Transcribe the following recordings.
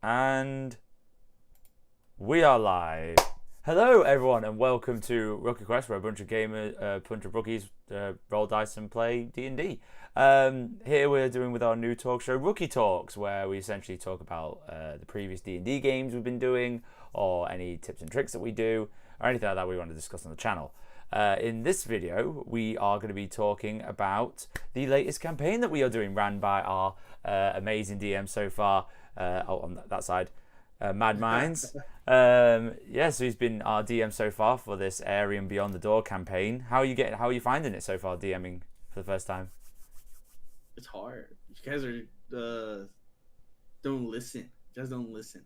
And we are live. Hello, everyone, and welcome to Rookie Quest, where a bunch of gamers, bunch of rookies roll dice and play D&D. Here we're doing with our new talk show, Rookie Talks, where we essentially talk about the previous D&D games we've been doing, or any tips and tricks that we do, or anything like that we want to discuss on the channel. In this video, we are going to be talking about the latest campaign that we are doing, ran by our amazing DM so far. On that side, Mad Minds. So he's been our DM so far for this Arium Beyond the Door campaign. How are you finding it so far, DMing for the first time? It's hard. You guys are don't listen. You guys don't listen.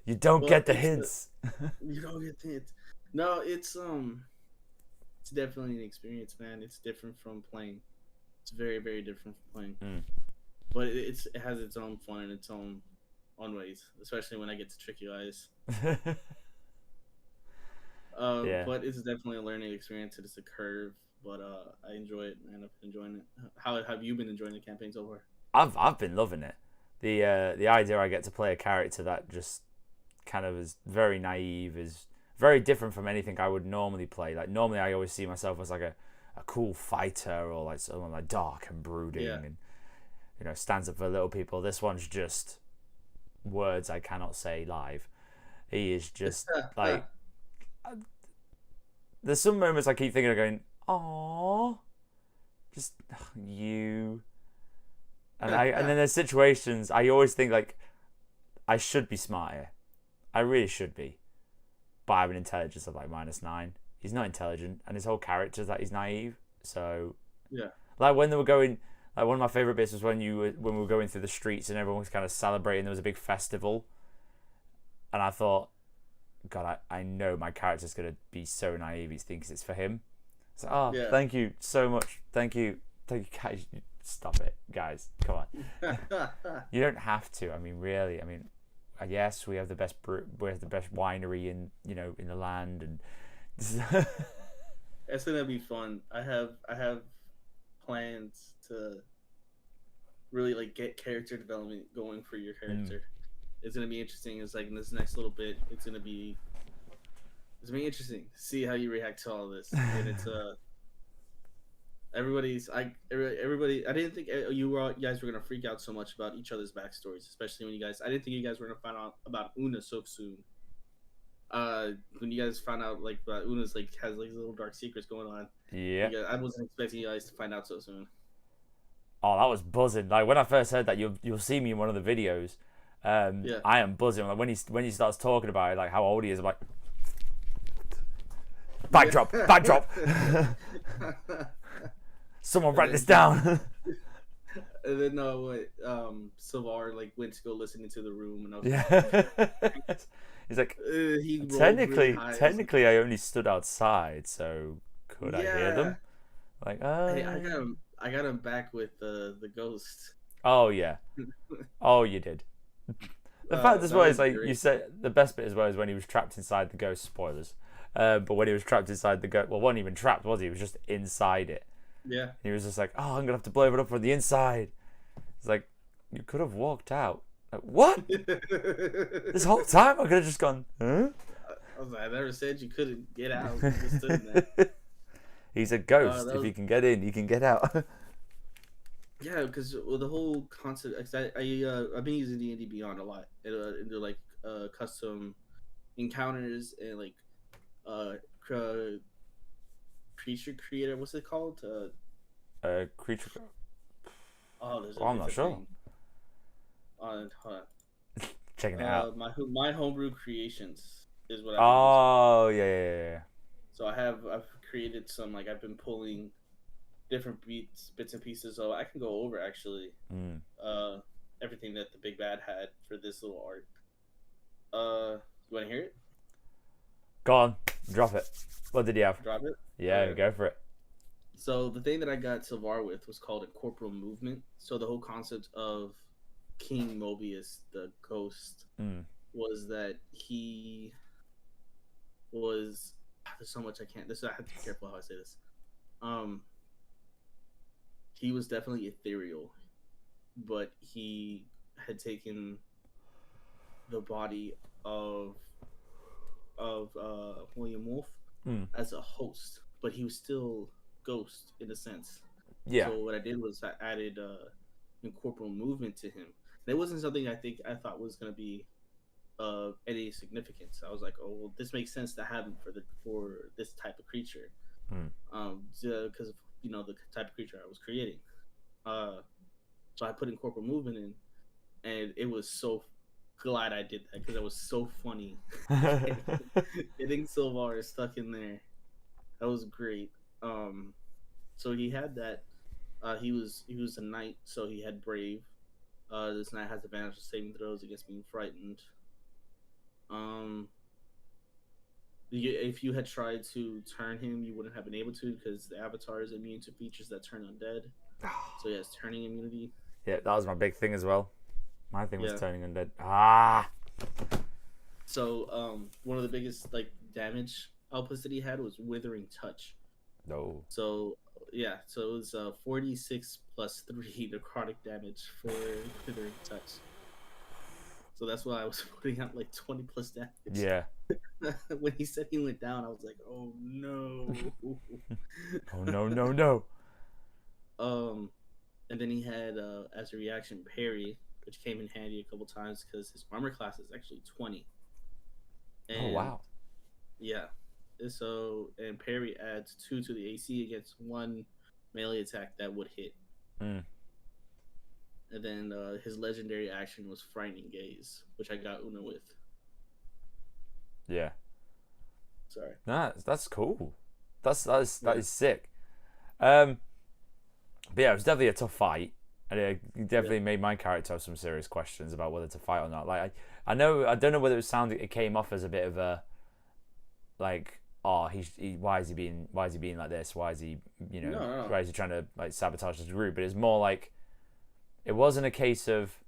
You don't get the hints. You don't get the hints. No, it's definitely an experience, man. It's different from playing. It's very, very different from playing. But it has its own fun and its own ways, especially when I get to trick you guys. But it's definitely a learning experience. It's a curve, but I enjoy it, and I've been enjoying it. How have you been enjoying the campaign so far? I've been loving it. The idea I get to play a character that just kind of is very naive, is very different from anything I would normally play. Like normally I always see myself as like a cool fighter, or like someone like dark and brooding, and stands up for little people. This one's just words I cannot say live. He is just like, there's some moments I keep thinking of going, "Aww, just you." And then there's situations I always think like, I should be smarter. I really should be, but I have an intelligence of like -9. He's not intelligent, and his whole character is that he's naive. So yeah, like when they were going. Like one of my favorite bits was when we were going through the streets and everyone was kind of celebrating. There was a big festival, and I thought, God, I know my character's gonna be so naive. He thinks it's for him. So, Thank you so much. Thank you, guys. Stop it, guys. Come on. You don't have to. I mean, really. I mean, yes, we have the best winery in the land, and it's gonna be fun. I have plans to really like get character development going for your character. It's gonna be interesting. It's like in this next little bit, it's gonna be interesting to see how you react to all this. And it's everybody. I didn't think you guys were gonna freak out so much about each other's backstories, especially when I didn't think you guys were gonna find out about Una so soon. When you guys found out like about Una's like has like little dark secrets going on. Yeah. I wasn't expecting you guys to find out so soon. Oh, that was buzzing! Like when I first heard that, you'll see me in one of the videos. I am buzzing. Like when he starts talking about it, like how old he is, I'm like, backdrop. Someone write this down. And then Silvar like went to go listen into the room, and I was He's like, technically, I only stood outside, so could I hear them? Like, hey, I got him back with the ghost. Oh yeah. Oh, you did. The fact as well is like great. You said the best bit as well is when he was trapped inside the ghost. Spoilers. But when he was trapped inside the ghost, well, wasn't even trapped, was he? He was just inside it. Yeah. And he was just like, oh, I'm gonna have to blow it up from the inside. It's like, you could have walked out. Like, what? This whole time I could have just gone, huh? I was like, I never said you couldn't get out. You just stood in there. He's a ghost. If he can get in, he can get out. Yeah, because the whole concept. I've been using D&D Beyond a lot. Into like custom encounters and like creature creator. What's it called? Creature. Oh, I'm not sure. Hold on. Checking it out. My homebrew creations is what. Yeah. So I've created some, like I've been pulling different bits and pieces, so I can go over actually everything that the big bad had for this little art. You want to hear it? Go on, drop it. What did you have? Drop it? Yeah, go for it. So the thing that I got Silvar with was called a corporal movement. So the whole concept of King Mobius, the ghost, was that he was. There's so much I can't. I have to be careful how I say this. He was definitely ethereal. but he had taken the body of William Wolf Mm. as a host, but he was still Ghost in a sense. Yeah. So what I did was I added incorporeal movement to him. And it wasn't something I thought was going to be of any significance. I was like, oh well, this makes sense to have him for this type of creature, Mm. because of the type of creature I was creating. So I put incorporeal movement in, and it was so glad I did that because it was so funny. Getting Sylvar stuck in there, that was great. So he had that. He was a knight, so he had brave. This knight has advantage of saving throws against being frightened. Um, if you had tried to turn him, you wouldn't have been able to because the avatar is immune to features that turn undead. So he has turning immunity. Yeah, that was my big thing as well. My thing was Yeah. turning undead. Ah. So one of the biggest like damage outputs that he had was withering touch. No. So yeah, so it was 46 plus 3 necrotic damage for withering touch. So that's why I was putting out like 20 plus damage. Yeah. When he said he went down, I was like, oh no. Oh no no no. um, and then he had as a reaction parry, which came in handy a couple times because his armor class is actually 20. Oh And wow. yeah, and parry adds 2 to the AC against one melee attack that would hit. Mm. And then his legendary action was Frightening Gaze, which I got Una with. Yeah. Sorry. That's cool. That Yeah. is sick. But yeah, it was definitely a tough fight, and it definitely made my character have some serious questions about whether to fight or not. Like I don't know whether it came off as a bit of a like, oh, why is he being like this? Why is he No. why is he trying to like sabotage his route? But it's more like it wasn't a case of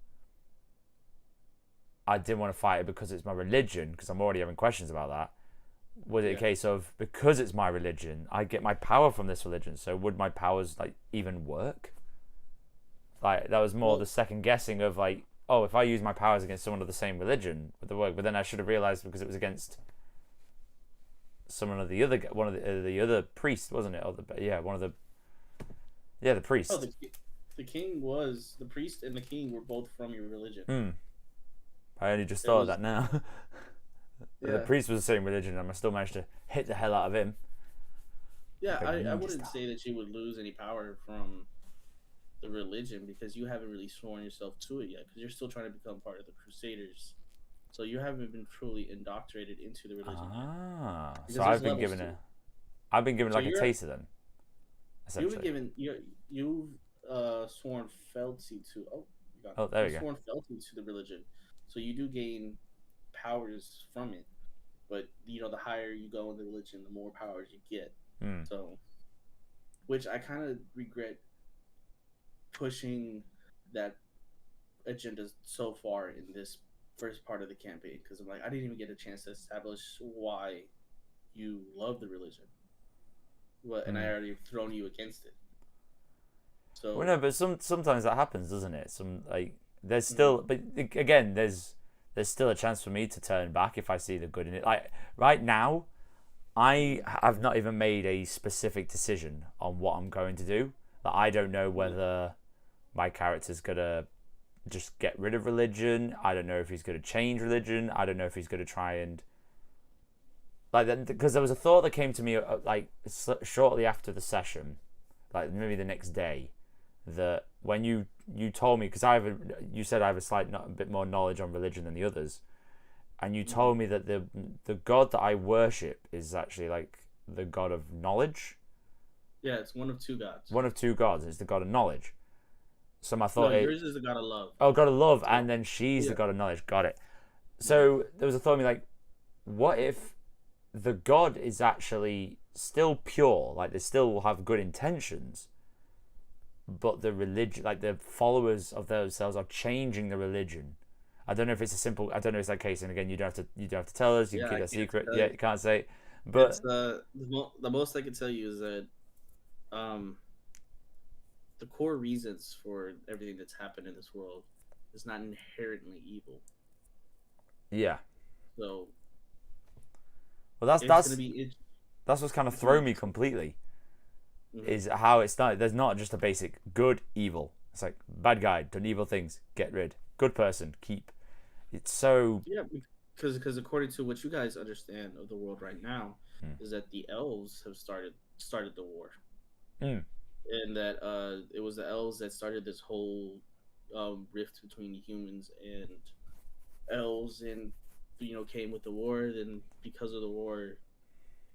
I didn't want to fight it because it's my religion, because I'm already having questions about that. Was it a case of because it's my religion, I get my power from this religion, so would my powers like even work? Like that was more the second guessing of like, oh, if I use my powers against someone of the same religion, would it work? But then I should have realized because it was against one of the other priest, wasn't it? Or the priest. Oh, the priest and the king were both from your religion. I only just It thought of was that now. The priest was the same religion, and I still managed to hit the hell out of him. Yeah, Like I wouldn't say that you would lose any power from the religion because you haven't really sworn yourself to it yet because you're still trying to become part of the Crusaders. So you haven't been truly indoctrinated into the religion yet. So I've been given So like a taster then. You've Essentially. been given you've sworn fealty to There we you've go. sworn fealty to the religion. So you do gain powers from it. But the higher you go in the religion, the more powers you get. So, which I kind of regret pushing that agenda so far in this first part of the campaign because I'm like I didn't even get a chance to establish why you love the religion. And I already thrown you against it. So well, no, but sometimes that happens, doesn't it? There's still, but again, there's still a chance for me to turn back if I see the good in it. Like right now, I have not even made a specific decision on what I'm going to do. Like I don't know whether my character's gonna just get rid of religion. I don't know if he's gonna change religion. I don't know if he's gonna try and like that, because there was a thought that came to me like shortly after the session, like maybe the next day, that when you told me, because you said I have a bit more knowledge on religion than the others, and you told me that the god that I worship is actually like the god of knowledge. Yeah, it's one of two gods. One of two gods, and it's the god of knowledge. So my thought, yours is the god of love. Oh, god of love, and then she's the god of knowledge. Got it. So there was a thought in me like, what if the god is actually still pure, like they still have good intentions, but the religion, like the followers of themselves, are changing the religion. I don't know if it's I don't know if it's that case, and again, you don't have to tell us. You can keep that secret. Yeah, you can't say. But it's, the most I can tell you is that the core reasons for everything that's happened in this world is not inherently evil. Yeah. So Well, that's it's gonna that's be that's what's kind of it's gonna be thrown me interesting. completely. Hmm. Is how it's not. There's not just a basic good evil. It's like bad guy done evil things, get rid. Good person, keep. It's so. Yeah, because according to what you guys understand of the world right now, Mm, is that the elves have started the war, mm, and that it was the elves that started this whole rift between humans and elves, and came with the war. Then because of the war,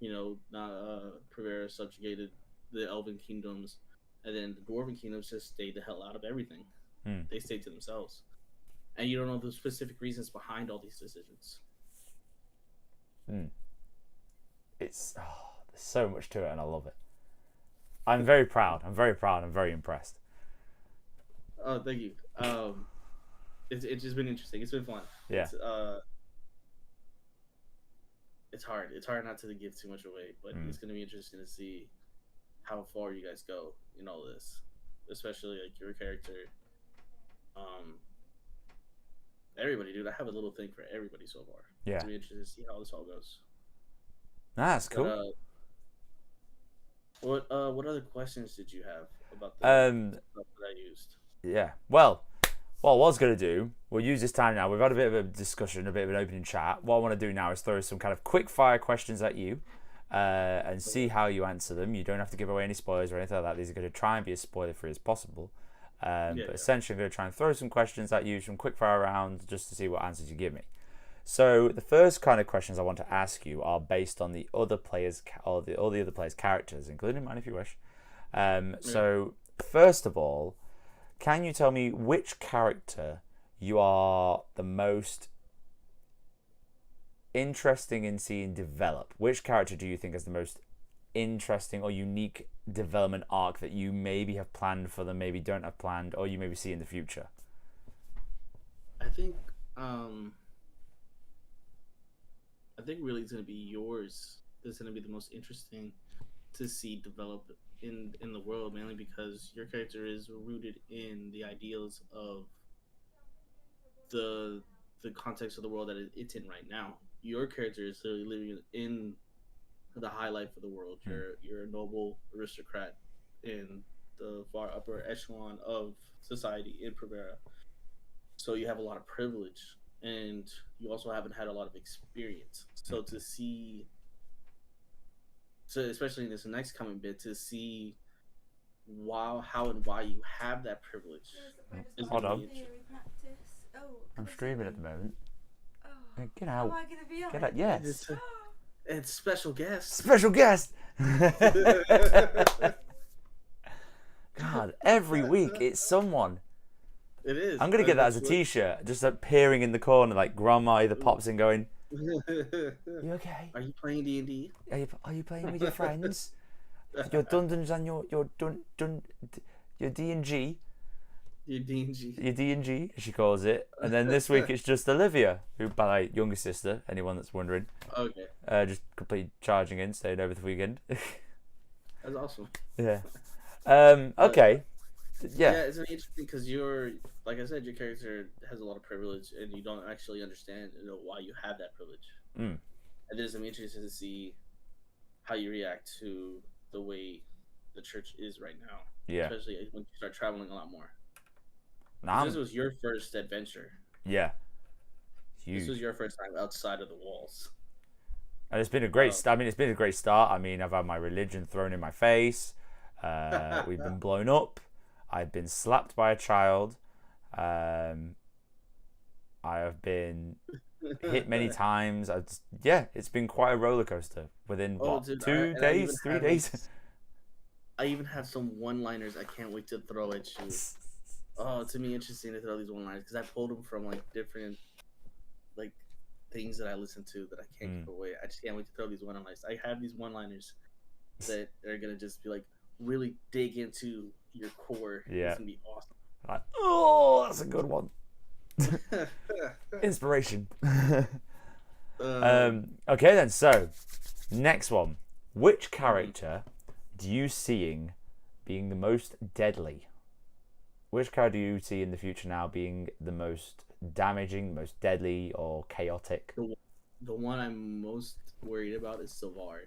Prevera subjugated the elven kingdoms, and then the dwarven kingdoms just stayed the hell out of everything. mm, They stayed to themselves, and you don't know the specific reasons behind all these decisions. mm. It's there's so much to it, and I love it. I'm very proud. I'm very proud. I'm very impressed. Oh, thank you. It's just been interesting. It's been fun. Yeah. It's hard. It's hard not to give too much away, but Mm. it's gonna be interesting to see how far you guys go in all this, especially like your character. Um, everybody, dude. I have a little thing for everybody so far. Yeah. It's gonna be interesting to see how this all goes. That's But cool. what other questions did you have about the Um. stuff that I used? Yeah. Well, what I was going to do, we'll use this time now. We've had a bit of a discussion, a bit of an opening chat. What I want to do now is throw some kind of quick fire questions at you and see how you answer them. You don't have to give away any spoilers or anything like that. These are going to try and be as spoiler free as possible. But essentially, I'm going to try and throw some questions at you, some quick fire rounds, just to see what answers you give me. So the first kind of questions I want to ask you are based on the other players or all the other players' characters, including mine if you wish. So first of all, can you tell me which character you are the most interesting in seeing develop? Which character do you think is the most interesting or unique development arc that you maybe have planned for them, maybe don't have planned, or you maybe see in the future? I think um I think really it's gonna be yours. That's gonna be the most interesting to see develop in the world, mainly because your character is rooted in the ideals of the the context of the world that it's in right now. Your character is literally living in the high life of the world. Hmm. You're a noble aristocrat in the far upper echelon of society in Primera. So you have a lot of privilege, and you also haven't had a lot of experience. So to see, so especially in this next coming bit, to see how and why you have that privilege is Hold going to on. be interesting. I'm streaming at the moment. Oh, Get how am out. I going to be on Get it? out. Yes. It's special guest. Special guest. God, every week it's someone. It is. I'm gonna get that as a T-shirt, just appearing in the corner like Grandma either pops in going, "You okay? Are you playing D&D? Are you playing with your friends? Your Dundons and your D&G, Your D&G. your D&G, as she calls it." And then this week it's just Olivia, who by my younger sister. Anyone that's wondering, Okay, just completely charging in, staying over the weekend. that's awesome. Yeah. Okay. Yeah, Yeah. it's interesting because like I said, your character has a lot of privilege, and you don't actually understand, why you have that privilege. Mm. And it's interesting to see how you react to the way the church is right now, Yeah. especially when you start traveling a lot more. Nah, This was your first adventure. yeah. This Huge. was your first time outside of the walls. And it's been a great. I mean, it's been a great start. I mean, I've had my religion thrown in my face. We've been blown up. I've been slapped by a child. I have been hit many times. It's been quite a roller coaster. Within Dude, 2 days, 3 days. I even have some one-liners I can't wait to throw at you. Oh, to me, interesting to throw these one-liners because I pulled them from like different like things that I listen to that I can't give away. I just can't wait to throw these one-liners. I have these one-liners that are gonna just be like really dig into your core. Yeah. It's gonna be awesome. Like, oh, that's a good one. Inspiration. Okay then. So, next one. Which character do you seeing being the most deadly which character do you see in the future now being the most damaging, most deadly, or chaotic? The one I'm most worried about is Sylvar,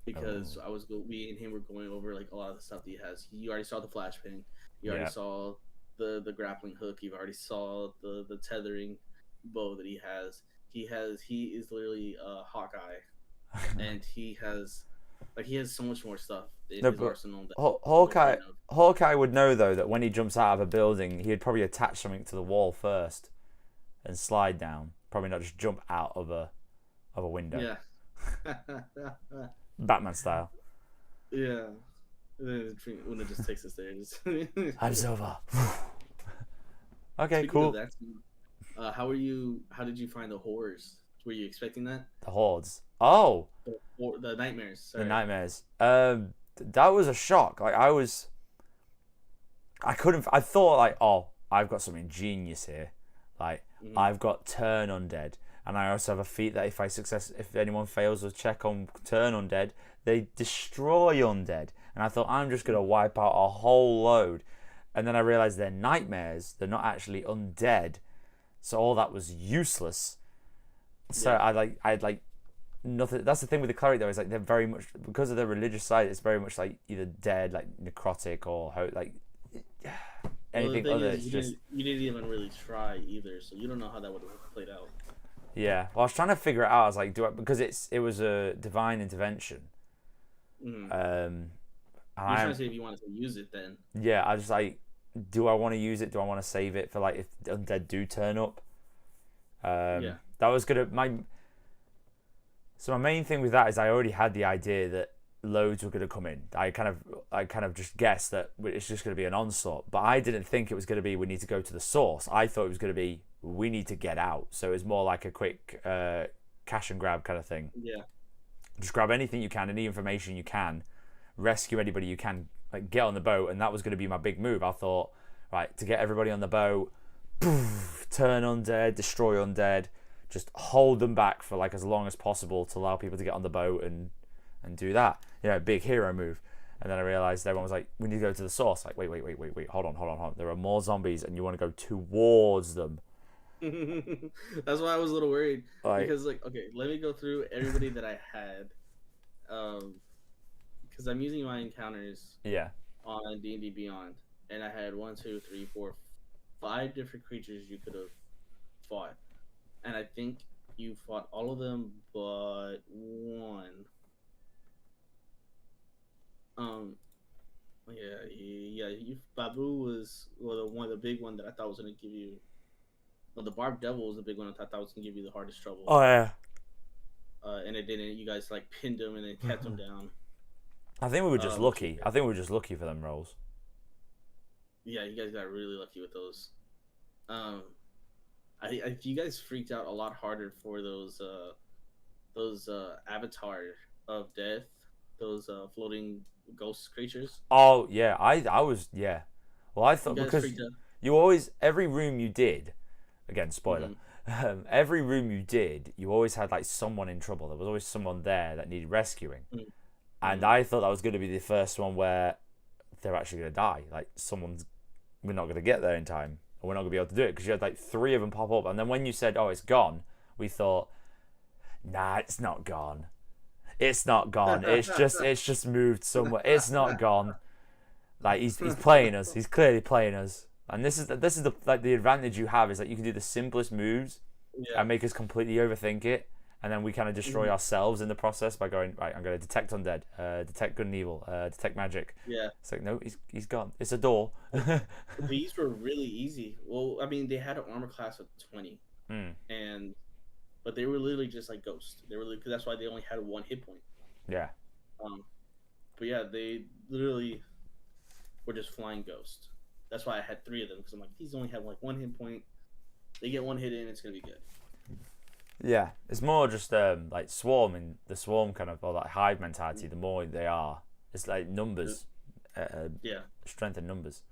because Oh, we and him were going over like a lot of the stuff that he has. You already saw the flashbang. You already yeah. saw the grappling hook. You've already saw the tethering bow that he has. He is literally a Hawkeye, and he has so much more stuff in No, his but arsenal that we'll Hawkeye find out. Hawkeye would know though that when he jumps out of a building, he'd probably attach something to the wall first and slide down. Probably not just jump out of a window, Yeah. Batman style. Yeah. When it just takes us there. I'm Silver. Okay, Speaking of cool. that, how did you find the horrors? Were you expecting that? The hordes. Oh, The nightmares. the Sorry. nightmares. That was a shock. Like I couldn't. I thought like, oh, I've got something genius here. Like Mhm. I've got turn undead, and I also have a feat that if anyone fails a check on turn undead, they destroy undead. And I thought I'm just gonna wipe out a whole load, and then I realized they're nightmares. They're not actually undead, so all that was useless. So Yeah. I'd like nothing. That's the thing with the cleric though, is like they're very much, because of their religious side. It's very much like either dead, like necrotic, or like Well, the anything thing other. is, It's just you didn't even really try either, so you don't know how that would have played out. yeah. Well, I was trying to figure it out. I was like, because it was a divine intervention. Mm. Um, and You're trying I to see if you wanted to use it then. yeah, I was like, do I want to use it? Do I want to save it for like if undead do turn up? Yeah. That was gonna my. So my main thing with that is I already had the idea that loads were going to come in. I kind of just guessed that it's just going to be an onslaught, but I didn't think it was going to be we need to go to the source. I thought it was going to be we need to get out. So it was more like a quick cash and grab kind of thing. Yeah. Just grab anything you can, any information you can, rescue anybody you can, like get on the boat, and that was going to be my big move. I thought, right, to get everybody on the boat, turn undead, destroy undead, just hold them back for like as long as possible to allow people to get on the boat and do that. Big hero move. And then I realized everyone was like, we need to go to the source. Like, wait, hold on. There are more zombies and you want to go towards them. That's why I was a little worried, Like, because like, okay, let me go through everybody that I had, because I'm using my encounters yeah. on D&D Beyond, and I had 1, 2, 3, 4, 5 different creatures you could have fought, and I think you fought all of them but one. Um, yeah. Babu was the one, the big one that I thought was gonna give you. Well, the Barb Devil was the big one I thought that was gonna give you the hardest trouble. Oh, yeah. And it didn't. You guys like pinned him and then kept him down. I think we were just Which was lucky. great. I think we were just lucky for them rolls. Yeah, you guys got really lucky with those. You guys freaked out a lot harder for those Avatar of Death, those floating ghost creatures. Oh, yeah. I was, yeah. Well, I You thought guys because freaked out. you always, every room you did, again, spoiler, Mhm. every room you did, you always had like someone in trouble. There was always someone there that needed rescuing. Mhm. And I thought that was going to be the first one where they're actually going to die. Like, we're not going to get there in time. Or we're not going to be able to do it. Because you had like 3 of them pop up. And then when you said, oh, it's gone, we thought, nah, it's not gone. It's not gone. It's just moved somewhere. It's not gone. Like, he's playing us. He's clearly playing us. And this is the like the advantage you have is that you can do the simplest moves Yeah. and make us completely overthink it, and then we kind of destroy Mhm. ourselves in the process by going, right, I'm going to detect undead, detect good and evil, detect magic. Yeah. It's like, no, he's gone. It's a door. These were really easy. Well, I mean, they had an armor class of 20, Mm, but they were literally just like ghosts. They were because that's why they only had 1 hit point. yeah. But yeah, they literally were just flying ghosts. That's why I had 3 of them, because I'm like, these only have like 1 hit point. They get 1 hit in, it's gonna be good. Yeah, it's more just like swarming, the swarm kind of, or that hive mentality. The more they are, it's like numbers, Yeah. strength in numbers.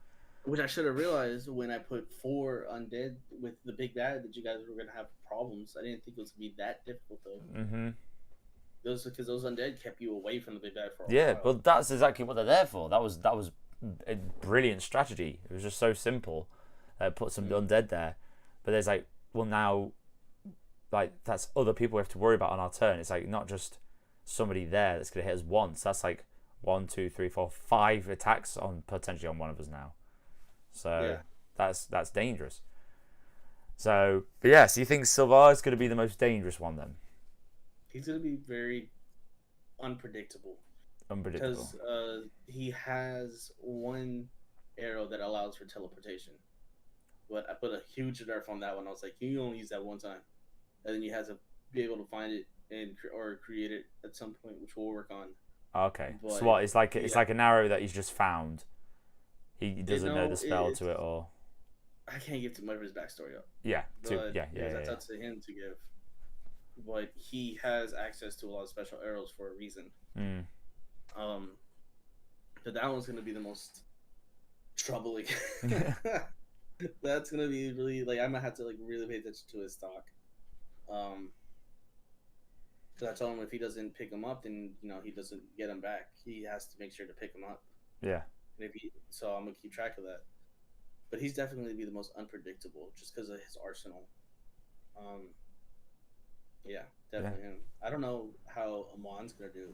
Which I should have realized when I put 4 undead with the big bad that you guys were gonna have problems. I didn't think it was gonna be that difficult though. Mm-hmm. Because those undead kept you away from the big bad for a Yeah, while. but that's exactly what they're there for. That was a brilliant strategy. It was just so simple. Put some Mm. undead there, but there's like, well, now, like, that's other people we have to worry about on our turn. It's like not just somebody there that's gonna hit us once. That's like 1, 2, 3, 4, 5 attacks on potentially on one of us now. So Yeah, that's dangerous. So, but yeah, so you think Sylvar is going to be the most dangerous one then? he's gonna be very unpredictable Unpredictable. because he has one arrow that allows for teleportation. But I put a huge nerf on that one. I was like, you only use that one time, and then you have to be able to find it and or create it at some point, which we'll work on. Okay. So But what? It's yeah, like an arrow that he's just found. He it, doesn't know the no, spell to it's it, or I can't give too much of his backstory up, yeah, to but yeah, yeah, because yeah, that's yeah. up to him to give. But he has access to a lot of special arrows for a reason. Mm. Um, but that one's gonna be the most troubling. That's gonna be really like I'm gonna have to like really pay attention to his stock. Um, because I told him if he doesn't pick him up, then he doesn't get him back. He has to make sure to pick him up. Yeah. And if he, so I'm gonna keep track of that. But he's definitely gonna be the most unpredictable just because of his arsenal. Um, yeah, Yeah. definitely him. I don't know how Amon's gonna do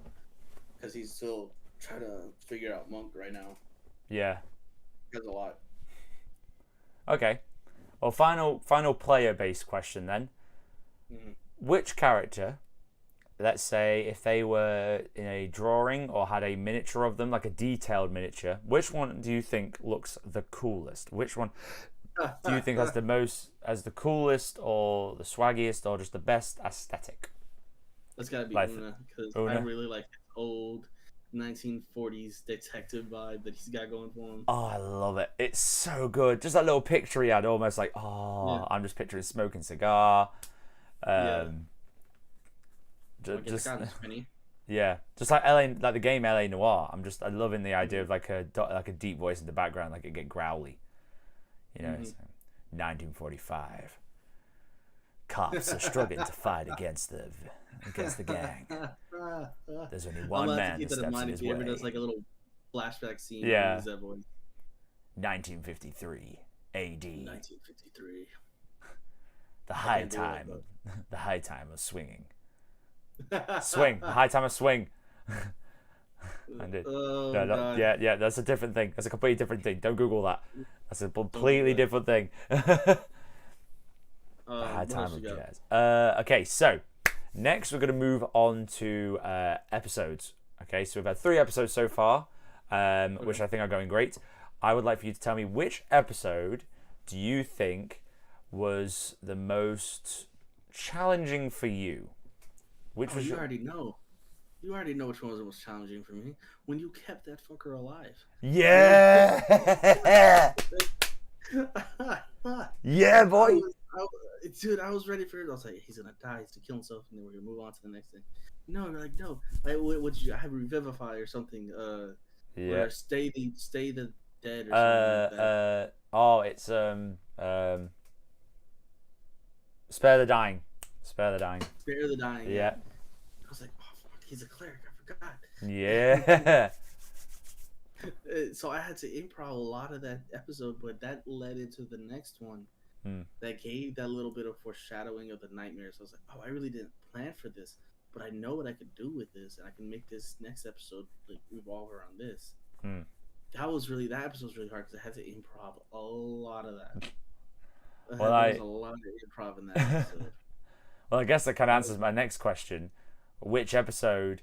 because he's still trying to figure out Monk right now. Yeah. He has a lot. Okay. Well, final player based question then. Mm-hmm. Which character, let's say if they were in a drawing or had a miniature of them, like a detailed miniature, which one do you think looks the coolest? Which one do you think has the most, as the coolest or the swaggiest or just the best aesthetic? That's gotta be Like Una because I Una. really like his old 1940s detective vibe that he's got going for him. Oh, I love it. It's so good. Just that little picture he had, almost like, Yeah, oh, I'm just picturing smoking cigar. yeah. Um, Like it's just kind of spinny. yeah, just like LA, like the game LA Noir. I'm loving the idea Mm-hmm. of like a deep voice in the background, like it get growly. Mm-hmm. It's 1945. Cops are struggling to fight against the gang. There's only I'm one gonna have to man keep that that in steps in mind if his he ever does way. like a little flashback scene. I'm gonna Yeah, use that voice. 1953 A.D. 1953. The I high can't do it, time but of the high time of swinging. Swing, the high time of swing. I did. Oh No, god, yeah, yeah, that's a different thing. That's a completely different thing. Don't Google that. That's a don't do completely that. different thing. The high What time else you of got? jazz. Okay, so next we're going to move on to episodes. Okay, so we've had 3 episodes so far, which Okay. I think are going great. I would like for you to tell me which episode do you think was the most challenging for you? Which Oh, was you your... already know. You already know which one was the most challenging for me. When you kept that fucker alive. When you kept Yeah! Yeah, I boy! was, dude, I was ready for it. I was like, he's gonna die, he's gonna kill himself, and then we're gonna move on to the next thing. No, you're like, no. Like, what did you? I have revivify or something. Yeah. Or stay the dead or something like that. Oh, it's spare the dying. Spare the dying. Spare the dying. Yeah. Yeah. I was like, oh fuck, he's a cleric. I forgot. Yeah. So I had to improv a lot of that episode, but that led into the next one. Hmm. That gave that little bit of foreshadowing of the nightmares. I was like, oh, I really didn't plan for this, but I know what I could do with this, and I can make this next episode like revolve around this. Hmm. That episode was really hard because I had to improv a lot of that. Well, There was a lot of improv in that episode. well, I guess that kind of That answers was my next question. Which episode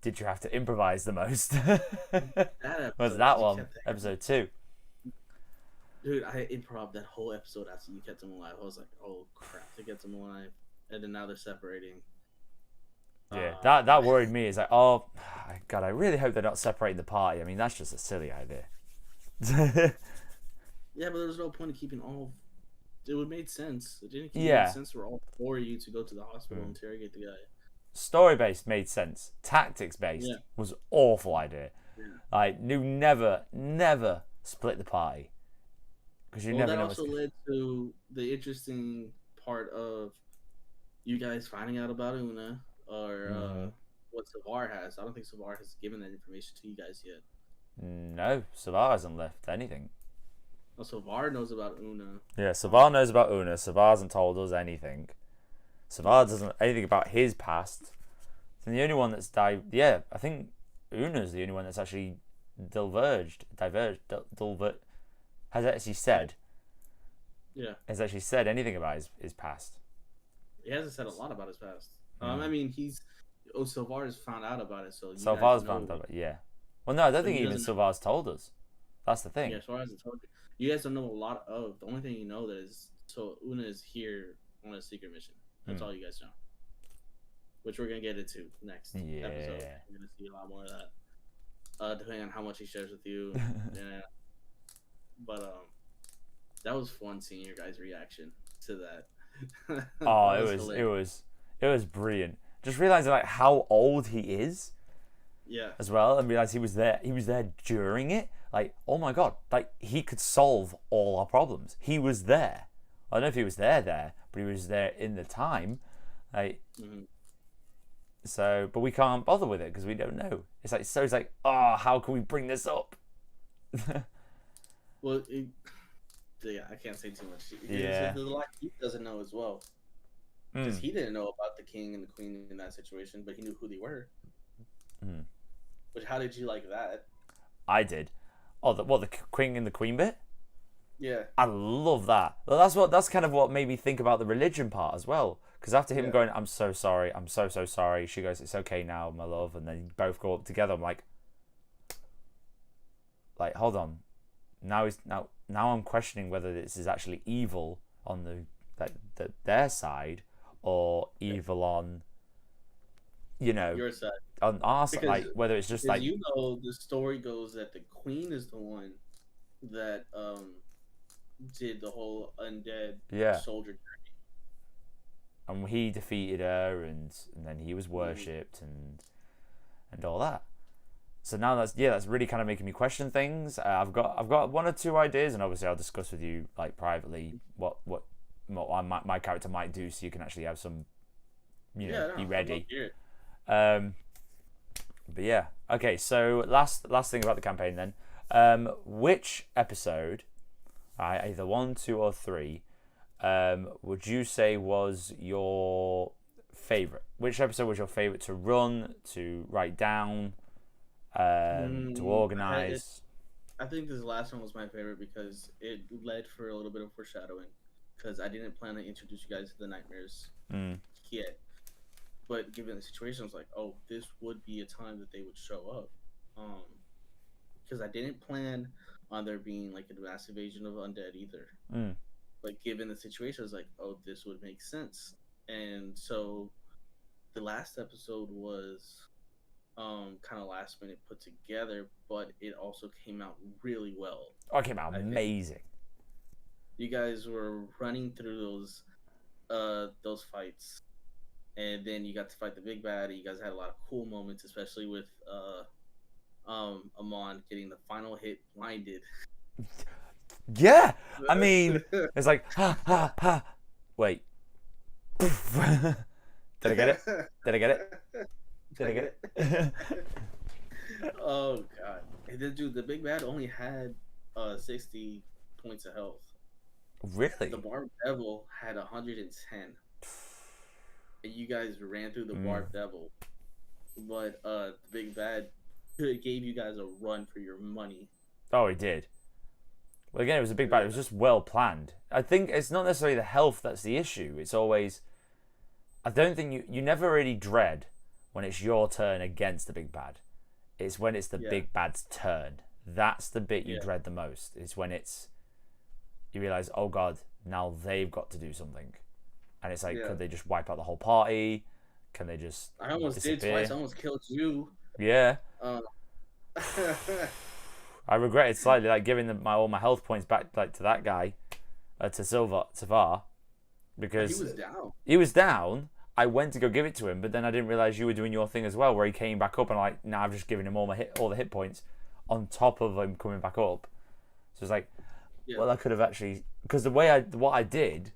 did you have to improvise the most? that Was episode. that You one kept that, episode 2? dude. I improv that whole episode after you kept him alive. I was like, oh crap, they kept him alive, and then now they're separating. Yeah, Uh, that worried me. It's like, oh God, I really hope they're not separating the party. I mean, that's just a silly idea. Yeah, but there was no point in keeping all. It would made sense. It didn't make Yeah, sense for all 4 of you to go to the hospital and interrogate the guy. story based made sense. Tactics based Yeah, was awful idea. yeah. Like, you never split the party because you Well, never that know what's. also led to the interesting part of you guys finding out about Una or Mm-hmm. what Savar has. I don't think Savar has given that information to you guys yet. No, Savar hasn't left anything. Also, Var knows about Una. Yeah, Savar knows about Una. Savar hasn't told us anything. Savar doesn't know anything about his past. And the only one that's yeah, I think Una's the only one that's actually has actually said Yeah. has actually said anything about his past. He hasn't said a lot about his past. I mean, Silvar has found out about it, so you Silvar's guys know. found out, yeah. Well, no, I don't But think he even doesn't know. Silvar's told us. That's the thing. Yeah, Silvar hasn't told you. You guys don't know a lot of. The only thing you know that is Una is here on a secret mission. That's all you guys know. Which we're gonna get into next Yeah. episode. We're gonna see a lot more of that. Depending on how much he shares with you. Yeah. But that was fun seeing your guys' reaction to that. Oh, it was brilliant. Just realizing like how old he is. Yeah. As well, and realize he was there during it. Like, oh my god, like he could solve all our problems. He was there. I don't know if he was there, but he was there in the time. Like, so, but we can't bother with it because we don't know. It's like, oh, how can we bring this up? Well, yeah, I can't say too much. Yeah. There's a lot he doesn't know as well. Because he didn't know about the king and the queen in that situation, but he knew who they were. But how did you like that? I did. Oh, the king and the queen bit? Yeah. I love that. Well, that's kind of what made me think about the religion part as well. Because after him going, I'm so sorry, I'm so sorry. She goes, it's okay now, my love, and then both go up together. I'm like, hold on. Now I'm questioning whether this is actually evil on their side or evil on your side. On our side, like whether it's just like the story goes that the queen is the one that did the whole undead soldier journey, and he defeated her, and then he was worshipped and all that. So now that's really kind of making me question things. I've got one or two ideas, and obviously I'll discuss with you like privately what my character might do, so you can actually have some, be ready. But yeah, okay. So last thing about the campaign then, which episode, either 1, 2, or 3, would you say was your favorite? Which episode was your favorite to run, to write down, to organize? I think this last one was my favorite because it led for a little bit of foreshadowing. Because I didn't plan to introduce you guys to the nightmares yet. But given the situation, I was like, oh, this would be a time that they would show up. Because I didn't plan on there being like a massive invasion of undead either. But given the situation, I was like, oh, this would make sense. And so the last episode was kind of last minute put together, but it also came out really well. Oh, it came out amazing. You guys were running through those fights. And then you got to fight the big bad. You guys had a lot of cool moments, especially with Amon getting the final hit blinded. Yeah, I mean, it's like ha. Wait, did I get it? Did I get it? Oh god! And then, dude, the big bad only had 60 points of health. Really? The Barb Devil had 110. And you guys ran through the Barb Devil, but the big bad gave you guys a run for your money. Oh, he did. Well, again, it was a big bad. It was just well planned. I think it's not necessarily the health that's the issue. It's always, I don't think you never really dread when it's your turn against the big bad. It's when it's the big bad's turn. That's the bit you dread the most. It's when you realize, oh god, now they've got to do something. And it's like, could they just wipe out the whole party? Can they just I almost disappear? did twice. I almost killed you. Yeah. I regret it slightly, like giving all my health points back like to that guy, to Savar, because he was down. He was down. I went to go give it to him, but then I didn't realize you were doing your thing as well, where he came back up, and I've just given him all the hit points on top of him coming back up. So it's like, well, I could have actually, because the way what I did.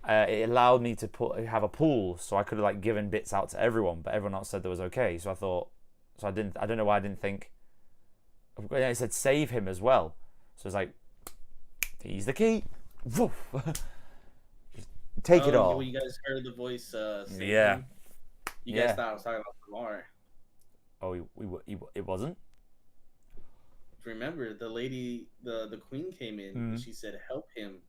It allowed me to have a pool, so I could have like given bits out to everyone, but everyone else said that was okay. So I don't know why I didn't think, it said save him as well. So it's like, he's the key. Woof. Take it all. You guys heard the voice say Yeah. him? You guys thought I was talking about Lamar. Oh, it wasn't? Remember, the lady, the queen came in and she said, help him.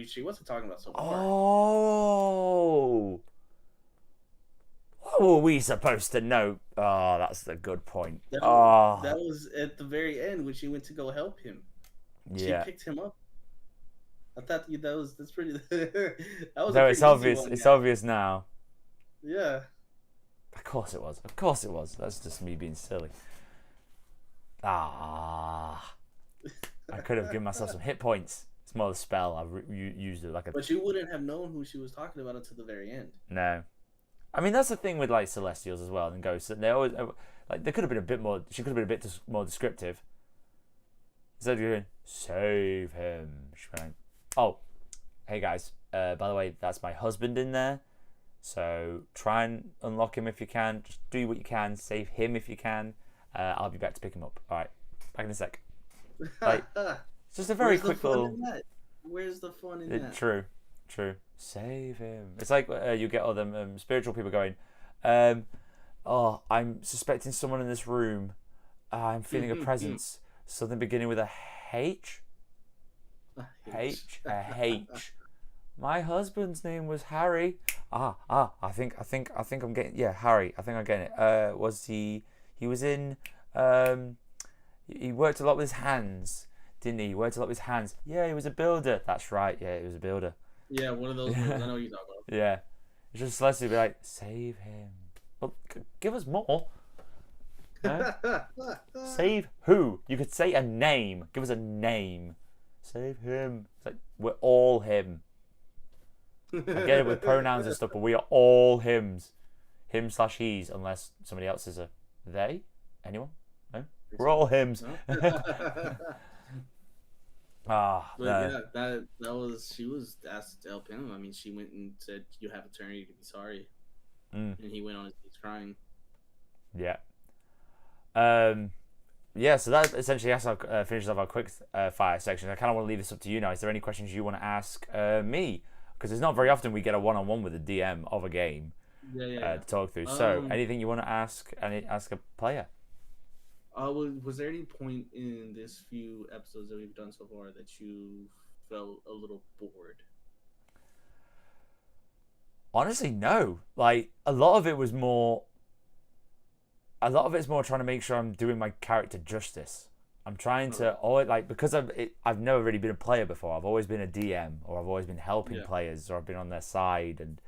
She wasn't talking about Lamar. Oh. What were we supposed to know? Oh, that's a good point. That was at the very end when she went to go help him. Yeah. She picked him up. I thought that's pretty. That was. No, it's obvious. It's obvious now. Yeah. Of course it was. Of course it was. That's just me being silly. I could have given myself some hit points. It's more the spell. I've used it like a. But you wouldn't have known who she was talking about until the very end. No. I mean, that's the thing with like Celestials as well and Ghosts. They always like they could have been a bit more. She could have been a bit more descriptive. Instead of going, save him. She went, oh, hey guys. By the way, that's my husband in there. So try and unlock him if you can. Just do what you can. Save him if you can. I'll be back to pick him up. All right, back in a sec. Like, it's just a very quick little. Where's the fun in that? True. Save him. It's like you get all them spiritual people going, oh, I'm suspecting someone in this room. I'm feeling a presence. Something beginning with a H. A H. My husband's name was Harry. I think I'm getting Harry. I think I'm getting it. Was he was in he worked a lot with his hands, didn't he? He worked a lot with his hands. Yeah, he was a builder. That's right. Yeah, he was a builder. Yeah, one of those ones. I know what you're talking about. Yeah. It's just Celeste be like, save him. Well, give us more. No? Save who? You could say a name. Give us a name. Save him. It's like, we're all him. I get it with pronouns and stuff, but we are all hims. Him/he's, unless somebody else is a they. Anyone? No? We're all hims. No. Yeah, that was, she was asked to help him. I mean, she went and said, you have eternity to be sorry. And he went on his knees crying. Yeah. So that essentially finishes off our quick fire section. I kind of want to leave this up to you now. Is there any questions you want to ask me? Because it's not very often we get a one-on-one with a DM of a game to talk through. So anything you want to ask a player? Was there any point in this few episodes that we've done so far that you felt a little bored? Honestly, no. Like, a lot of it's more trying to make sure I'm doing my character justice. I'm trying to because I've never really been a player before. I've always been a DM, or I've always been helping players, or I've been on their side, and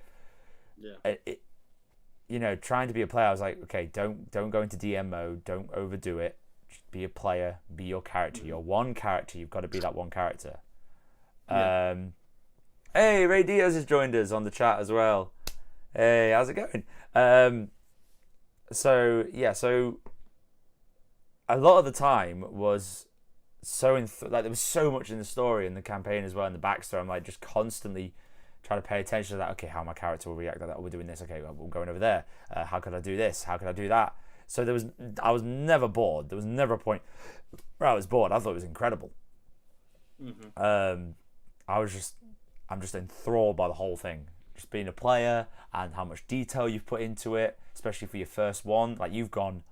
trying to be a player. I was like, okay, don't go into DM mode. Don't overdo it. Just be a player. Be your character. You're one character. You've got to be that one character. Yeah. Hey, Ray Diaz has joined us on the chat as well. Hey, how's it going? So a lot of the time was so there was so much in the story and the campaign as well, and the backstory. I'm like just constantly trying to pay attention to that. Okay, how my character will react to that. We're doing this. Okay, we're going over there. How could I do this? How could I do that? So I was never bored. There was never a point where I was bored. I thought it was incredible. I'm just enthralled by the whole thing. Just being a player and how much detail you've put into it, especially for your first one. Like, you've gone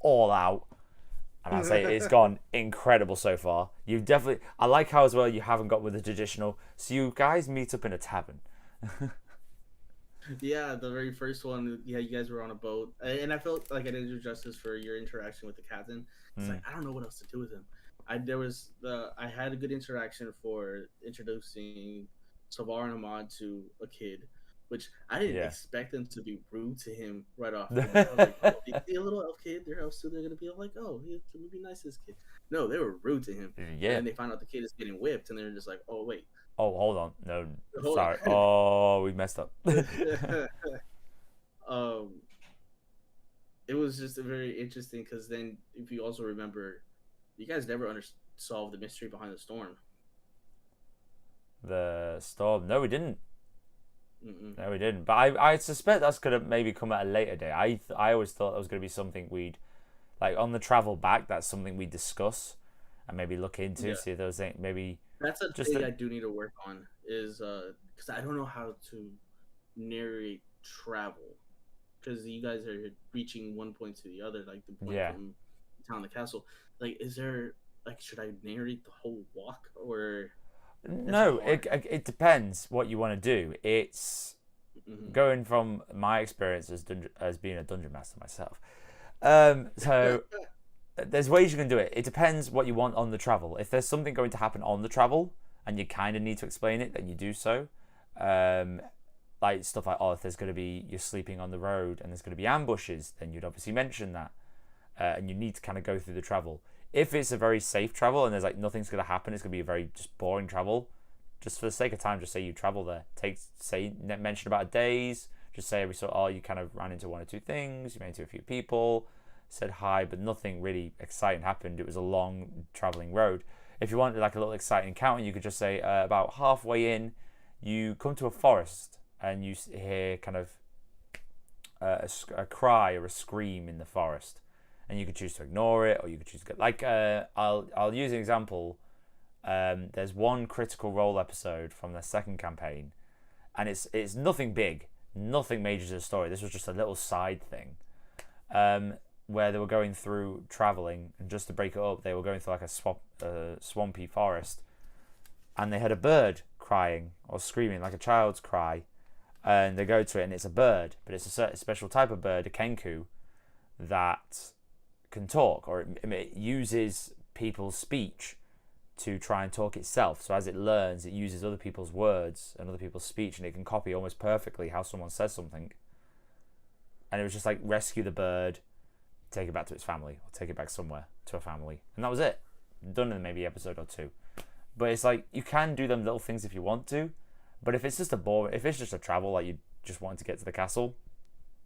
all out. And I'd say it's gone incredible so far. You've definitely... I like how as well you haven't got with the traditional... So you guys meet up in a tavern. Yeah, the very first one, you guys were on a boat. And I felt like I didn't do justice for your interaction with the captain. It's like, I don't know what else to do with him. I had a good interaction for introducing Savar and Ahmad to a kid, which I didn't expect them to be rude to him right off. I was like, oh, you see a little elf kid, their elves too, they're gonna be like, oh, he's gonna be nice to this kid. No, they were rude to him. Yeah. And they find out the kid is getting whipped, and they're just like, oh wait. Oh, hold on. No, sorry. Oh, we messed up. It was just a very interesting, because then if you also remember, you guys never solved the mystery behind the storm. The storm? No, we didn't. No, we didn't. But I suspect that's gonna maybe come at a later date. I always thought that was gonna be something we'd Like on the travel back, that's something we discuss and maybe look into. Yeah. See if those things maybe That's a just thing the, I do need to work on is because I don't know how to narrate travel because you guys are reaching one point to the other, like the point yeah. from town to castle. Like, is there like should I narrate the whole walk or is it No, hard? it depends what you want to do. It's Mm-hmm. going from my experience as being a dungeon master myself. So there's ways you can do it. It depends what you want on the travel. If there's something going to happen on the travel and you kind of need to explain it, then you do so. Um, like stuff like, oh, if there's going to be, you're sleeping on the road and there's going to be ambushes, then you'd obviously mention that. And you need to kind of go through the travel. If it's a very safe travel and there's like nothing's going to happen, it's going to be a very just boring travel. Just for the sake of time, just say you travel there. Mention about days. Just say every sort. Oh, you kind of ran into one or two things. You ran into a few people. Said hi, but nothing really exciting happened. It was a long traveling road. If you wanted like a little exciting encounter, you could just say about halfway in, you come to a forest and you hear kind of a cry or a scream in the forest, and you could choose to ignore it or you could choose to go. Like I'll use an example. There's one Critical Role episode from the second campaign, and it's nothing big, nothing major to the story. This was just a little side thing. Where they were going through traveling, and just to break it up, they were going through like a swampy forest, and they had a bird crying or screaming like a child's cry, and they go to it, and it's a bird, but it's a certain special type of bird, a kenku, that can talk, or it uses people's speech to try and talk itself. So as it learns, it uses other people's words and other people's speech, and it can copy almost perfectly how someone says something. And it was just like rescue the bird, take it back to its family, or take it back somewhere to a family, and that was it. Done in maybe episode or two. But it's like you can do them little things if you want to, but if it's just if it's just a travel, like you just wanted to get to the castle,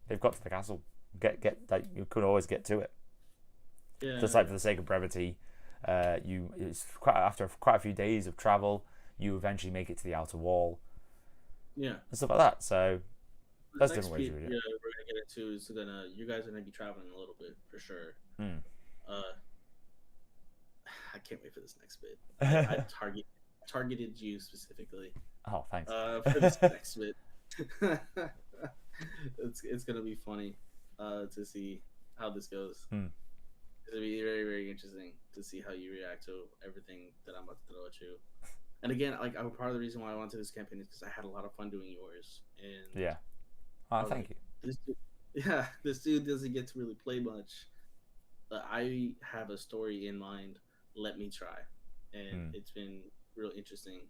they've got to the castle. Get like you could always get to it. Yeah. Just like for the sake of brevity, after quite a few days of travel, you eventually make it to the outer wall. Yeah. And stuff like that. So that's Next different ways to do it. Yeah, we're gonna get into is you guys are gonna be traveling a little bit for sure. Mm. I can't wait for this next bit. I targeted you specifically. Oh, thanks. For this next bit. It's gonna be funny to see how this goes. Mm. It'll be very, very interesting to see how you react to everything that I'm about to throw at you. And again, like part of the reason why I went to this campaign is because I had a lot of fun doing yours. And yeah. Oh, thank you. This dude doesn't get to really play much. But I have a story in mind. Let me try, and it's been real interesting.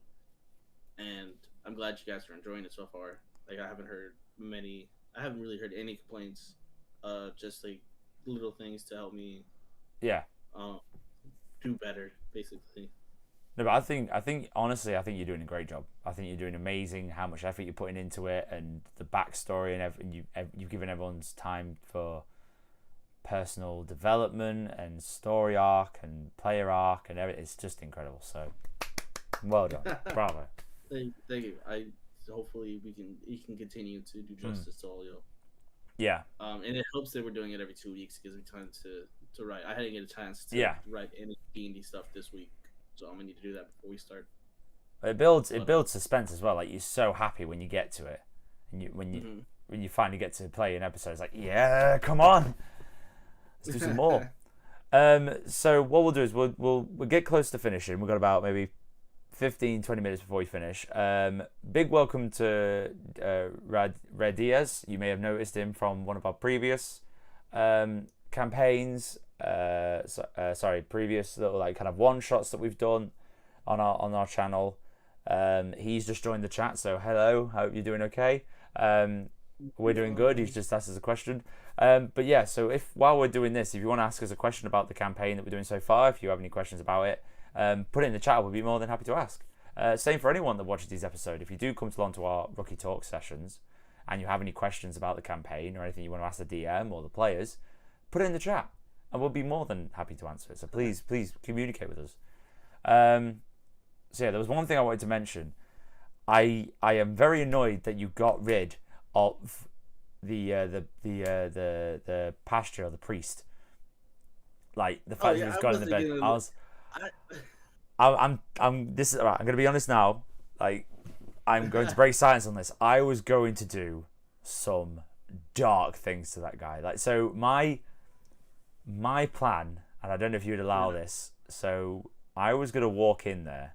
And I'm glad you guys are enjoying it so far. Like I haven't really heard any complaints. Just like little things to help me. Yeah. Do better, basically. No, but I think honestly, I think you're doing a great job. I think you're doing amazing. How much effort you're putting into it, and the backstory, and everything. You've given everyone's time for personal development and story arc and player arc and everything. It's just incredible. So, well done, bravo. Thank you. Hopefully we can continue to do justice to all y'all. Yeah. And it helps that we're doing it every 2 weeks. It gives me time to write. I didn't get a chance to write any D&D stuff this week, so I'm gonna need to do that before we start. It builds suspense as well. Like you're so happy when you get to it, and when you finally get to play an episode, it's like, yeah, come on, let's do some more. So what we'll do is we'll get close to finishing. We've got about maybe 15-20 minutes before we finish. Big welcome to Red Diaz. You may have noticed him from one of our previous campaigns. Previous little like kind of one shots that we've done on our channel. He's just joined the chat, so hello. Hope you're doing okay. We're doing good. He's just asked us a question. But yeah, so while we're doing this, if you want to ask us a question about the campaign that we're doing so far, if you have any questions about it, put it in the chat. We'll be more than happy to ask. Same for anyone that watches these episodes. If you do come along to our Rookie Talk sessions and you have any questions about the campaign or anything you want to ask the DM or the players, put it in the chat and we'll be more than happy to answer it. So please communicate with us. So yeah, there was one thing I wanted to mention. I am very annoyed that you got rid of the pastor or the priest. Like the Oh fact he yeah, was I gone in was the bed. thinking. I was, I, I'm. This is all right. I'm gonna be honest now. Like, I'm going to break silence on this. I was going to do some dark things to that guy. Like, so my plan, and I don't know if you'd allow this. So I was gonna walk in there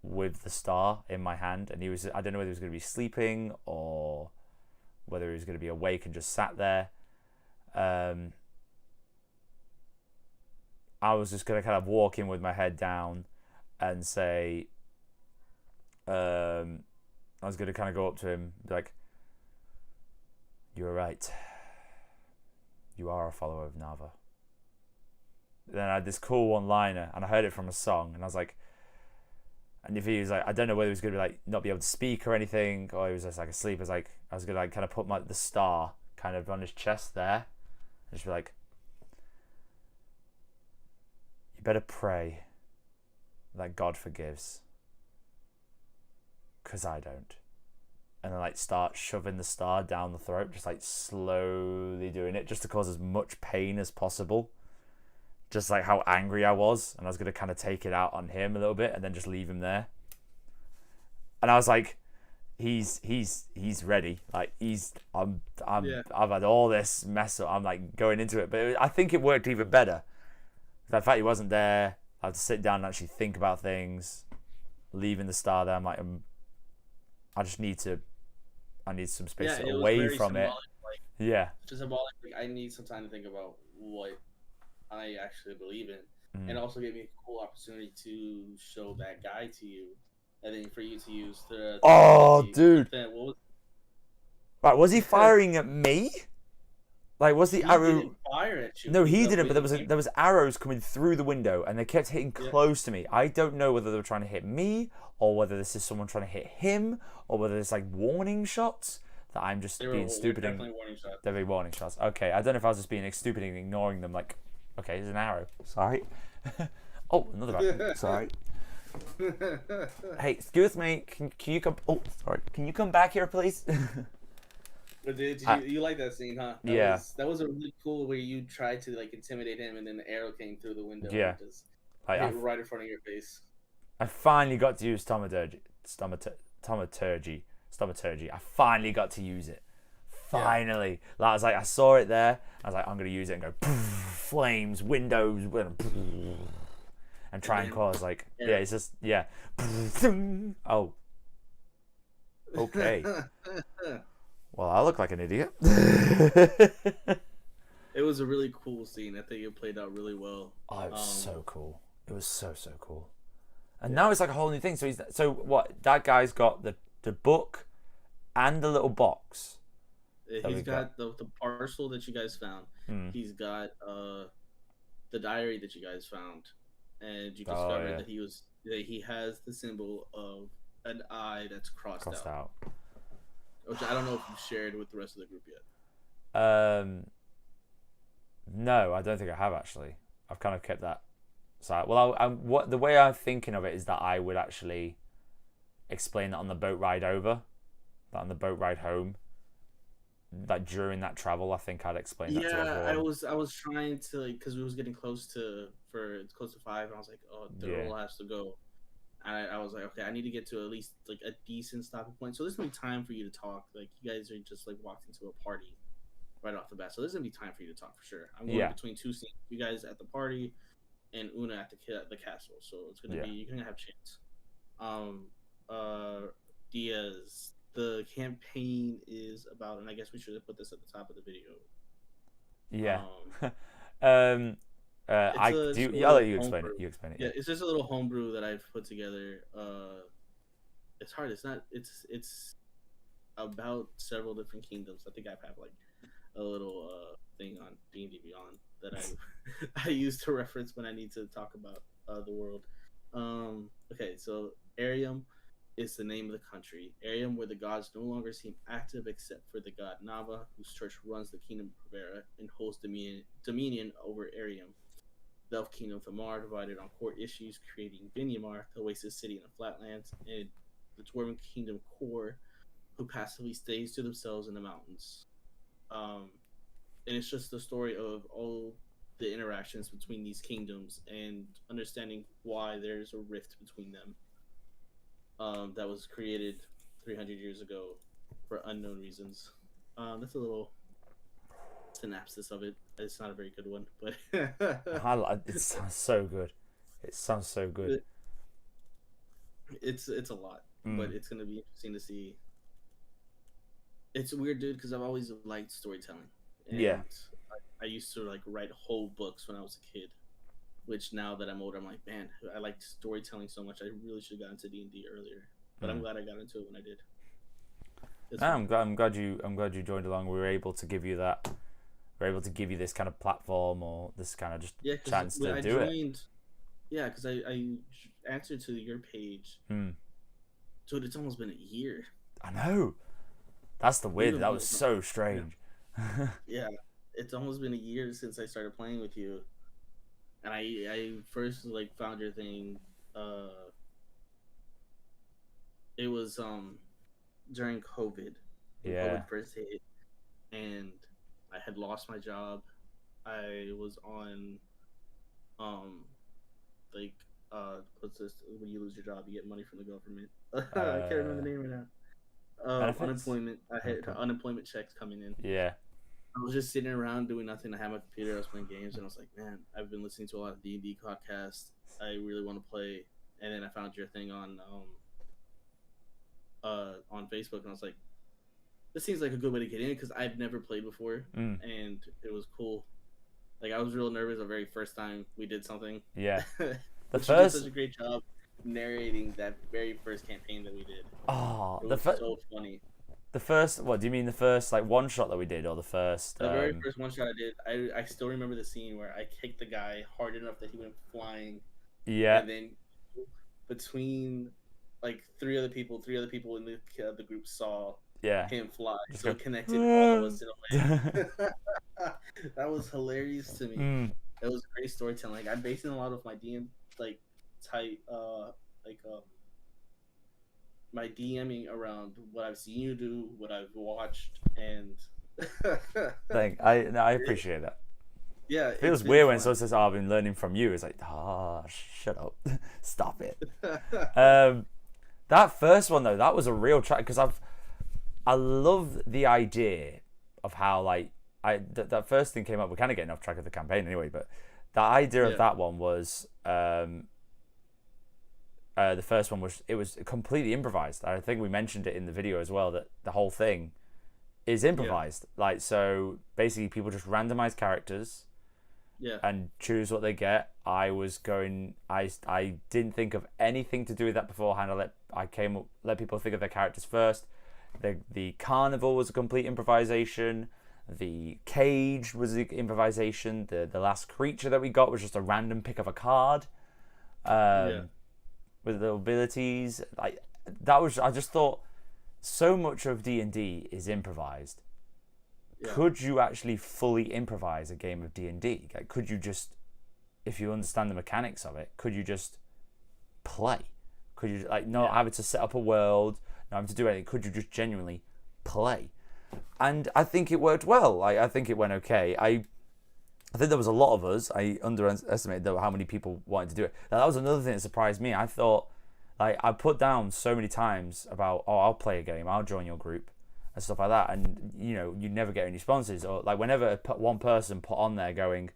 with the star in my hand, and he was. I don't know whether he was gonna be sleeping or whether he was gonna be awake and just sat there. Um, I was just gonna kind of walk in with my head down and say, I was gonna kind of go up to him, be like, "You were right. You are a follower of Nava." Then I had this cool one-liner, and I heard it from a song, and I was like, and if he was like, I don't know whether he was gonna be like not be able to speak or anything, or he was just like asleep. I was gonna like kind of put the star kind of on his chest there, and just be like, "You better pray that God forgives, 'cause I don't." And then like start shoving the star down the throat, just like slowly doing it, just to cause as much pain as possible. Just like how angry I was, and I was gonna kind of take it out on him a little bit, and then just leave him there. And I was like, he's ready. Like yeah, I've had all this mess up. I'm like going into it, but I think it worked even better. The fact he wasn't there, I had to sit down and actually think about things. Leaving the star there, I'm like, I just need to. I need some space yeah, it was away very from it. symbolic. Like Yeah. just symbolic. Like I need some time to think about what I actually believe in, and Mm. also gave me a cool opportunity to show that guy to you, and then for you to use the Oh, ability. dude. Then what Right, was he was firing at me? Like, was the he arrow? didn't fire at you. No, He he the didn't. But way he came. there was arrows coming through the window, and they kept hitting Yeah, close to me. I don't know whether they were trying to hit me, or whether this is someone trying to hit him, or whether it's like warning shots that I'm just being they're stupid and definitely warning shots. they're being warning shots. Okay, I don't know if I was just being stupid and ignoring them. Like, okay, there's an arrow. Sorry. Oh, another arrow. Sorry. Hey, excuse me. Can you come? Oh, sorry. Can you come back here, please? But did I, you like that scene, huh? yeah, That was a really cool where you tried to like intimidate him, and then the arrow came through the window yeah. and just Like, hit right in front of your face. I finally got to use stomaturgy. I finally got to use it. Finally. Yeah. Like, I was like, I saw it there. I was like, I'm going to use it and go, flames, windows, and try and cause, like, yeah, it's just, yeah. Oh, okay. Well, I look like an idiot. It was a really cool scene. I think it played out really well. Oh, it was so cool. It was so cool. And now it's like a whole new thing. So what? That guy's got the book and the little box. He's got the parcel that you guys found. He's got the diary that you guys found, and you discovered that he has the symbol of an eye that's crossed out. Which I don't know if you've shared with the rest of the group yet. No, I don't think I have actually. I've kind of kept that side. Well, what the way I'm thinking of it is that I would actually explain that on the boat ride over, that on the boat ride home, that during that travel, I think I'd explain that to everyone. I was trying to like because we was getting close to 5, and I was like, oh, the roll has to go. And I was like, okay, I need to get to at least like a decent stopping point. So there's gonna be time for you to talk. Like you guys are just like walked into a party right off the bat, so there's gonna be time for you to talk for sure. I'm going between two scenes. You guys at the party, and Una at the castle. So it's gonna be you're gonna have a chance. Diaz. The campaign is about, and I guess we should have put this at the top of the video. Yeah. I'll let you explain it. You explain it. Yeah, it's just a little homebrew that I've put together. It's hard. It's not. It's about several different kingdoms. I think I have like a little thing on D&D Beyond that I use to reference when I need to talk about the world. Okay, so Arium is the name of the country. Arium, where the gods no longer seem active except for the god Nava, whose church runs the kingdom of Provera and holds dominion over Arium. The Elf Kingdom of Thamar divided on court issues, creating Vinyamar, the oasis city in the flatlands, and the Dwarven Kingdom Core, who passively stays to themselves in the mountains. And it's just the story of all the interactions between these kingdoms and understanding why there's a rift between them. That was created 300 years ago for unknown reasons. That's a little synopsis of it. It's not a very good one, but It sounds so good. It sounds so good. it's a lot, but Mm. it's gonna be interesting to see. It's weird, dude, because I've always liked storytelling, Yeah. and I used to like write whole books when I was a kid. Which now that I'm older, I'm like, man, I like storytelling so much. I really should have got into D&D earlier, but I'm glad I got into it when I did. No, I'm glad you joined along. We were able to give you that. We're able to give you this kind of platform or this kind of just Yeah, because chance when to I do it. joined, yeah, because I answered to your page, Mm. dude. It's almost been a year. I know. That's the weird. Even That was more. so Yeah, strange. yeah. It's almost been a year since I started playing with you, and I first like found your thing. Uh, it was during COVID when Yeah. COVID first hit, and I had lost my job. I was on um like what's this, when you lose your job you get money from the government. I can't remember the Uh, name right now. benefits. Unemployment. I No had point. unemployment checks coming in. Yeah. I was just sitting around doing nothing. I had my computer. I was playing games, and I was like, man, I've been listening to a lot of D&D podcasts. I really want to play. And then I found your thing on Facebook, and I was like, this seems like a good way to get in because I've never played before, Mm. and it was cool. Like I was real nervous the very first time we did something. Yeah. The But you did first. such a great job narrating that very first campaign that we did. Oh, It was so funny. the first. What do you mean? The first like one shot that we did, or the first? The very first one shot I did, I still remember the scene where I kicked the guy hard enough that he went flying, Yeah. and then between like three other people in the group saw Yeah. him fly, Just so go. it connected all of us in a way. That was hilarious to me. Mm. It was great storytelling. I'm basing a lot of my DM like type like my DMing around what I've seen you do, what I've watched, and I appreciate that. yeah, It it's feels been weird when fun. someone says, "Oh, I've been learning from you." It's like, shut up, stop it. That first one though, that was a real track because I love the idea of how like that first thing came up. We're kind of getting off track of the campaign anyway, but the idea Yeah. of that one was the first one was completely improvised. I think we mentioned it in the video as well that the whole thing is improvised. Like so, basically, people just randomize characters Yeah, and choose what they get. I didn't think of anything to do with that beforehand. Let people think of their characters first. The carnival was a complete improvisation. The cage was the improvisation. The last creature that we got was just a random pick of a card. yeah, With the abilities, like that was. I just thought so much of D&D is improvised. yeah. Could you actually fully improvise a game of D&D? Like, could you just, if you understand the mechanics of it, could you just play? Could you like not having to set up a world, not having to do anything? Could you just genuinely play? And I think it worked well. I think it went okay. I think there was a lot of us. I underestimated though how many people wanted to do it. Now, that was another thing that surprised me. I thought, like, I put down so many times about, oh, I'll play a game, I'll join your group, and stuff like that. And you never get any responses. Or like whenever one person put on there going,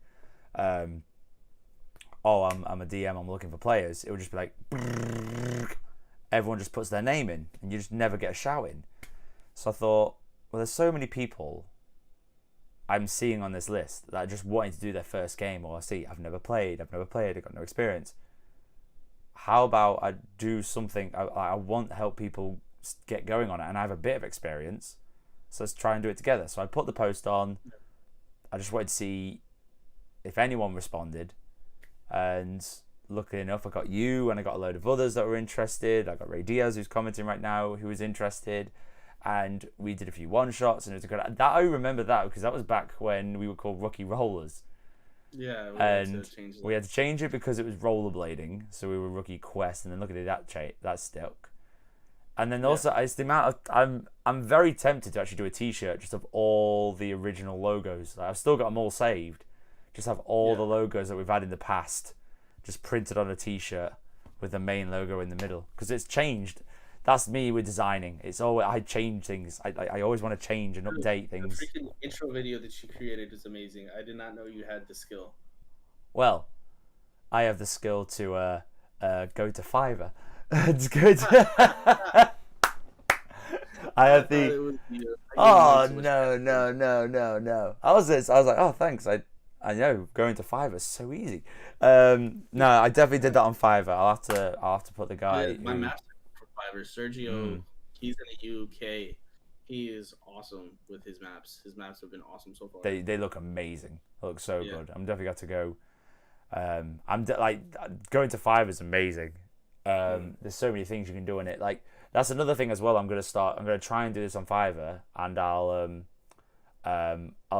oh, I'm a DM, I'm looking for players. It would just be like, everyone just puts their name in, and you just never get a shout in. So I thought, well, there's so many people I'm seeing on this list that are just wanting to do their first game, or I've never played, I've got no experience. How about I do something? I want to help people get going on it, and I have a bit of experience, so let's try and do it together. So I put the post on. I just wanted to see if anyone responded, and luckily enough, I got you, and I got a load of others that were interested. I got Ray Diaz, who's commenting right now, who was interested. And we did a few one shots, and it was a good. That I remember that because that was back when we were called Rookie Rollers, Yeah, we had to change it because it was rollerblading, so we were Rookie Quest, and then look at it, that stuck. And then also, it's the amount of I'm very tempted to actually do a T-shirt just of all the original logos. Like, I've still got them all saved, Just have all Yeah. the logos that we've had in the past just printed on a t-shirt with the main logo in the middle, because it's changed. That's me with designing. It's always, I change things. I always want to change and Dude, update the things. freaking intro video that you created is amazing. I did not know you had the skill. Well, I have the skill to go to Fiverr. It's good. I I have thought the. it was you. I gave you way Oh too much no credit. no no no no! I was like, oh thanks. I know going to Fiverr is so easy. No, I definitely did that on Fiverr. I'll have to put the Yeah, guy my who. master for Fiverr, Sergio, Mm, he's in the UK. He is awesome with his maps. His maps have been awesome so far. they look amazing. They look so Yeah. good. I'm definitely got to go. Like going to Fiverr is amazing. There's so many things you can do in it. Like that's another thing as well. I'm gonna try and do this on Fiverr, and I'll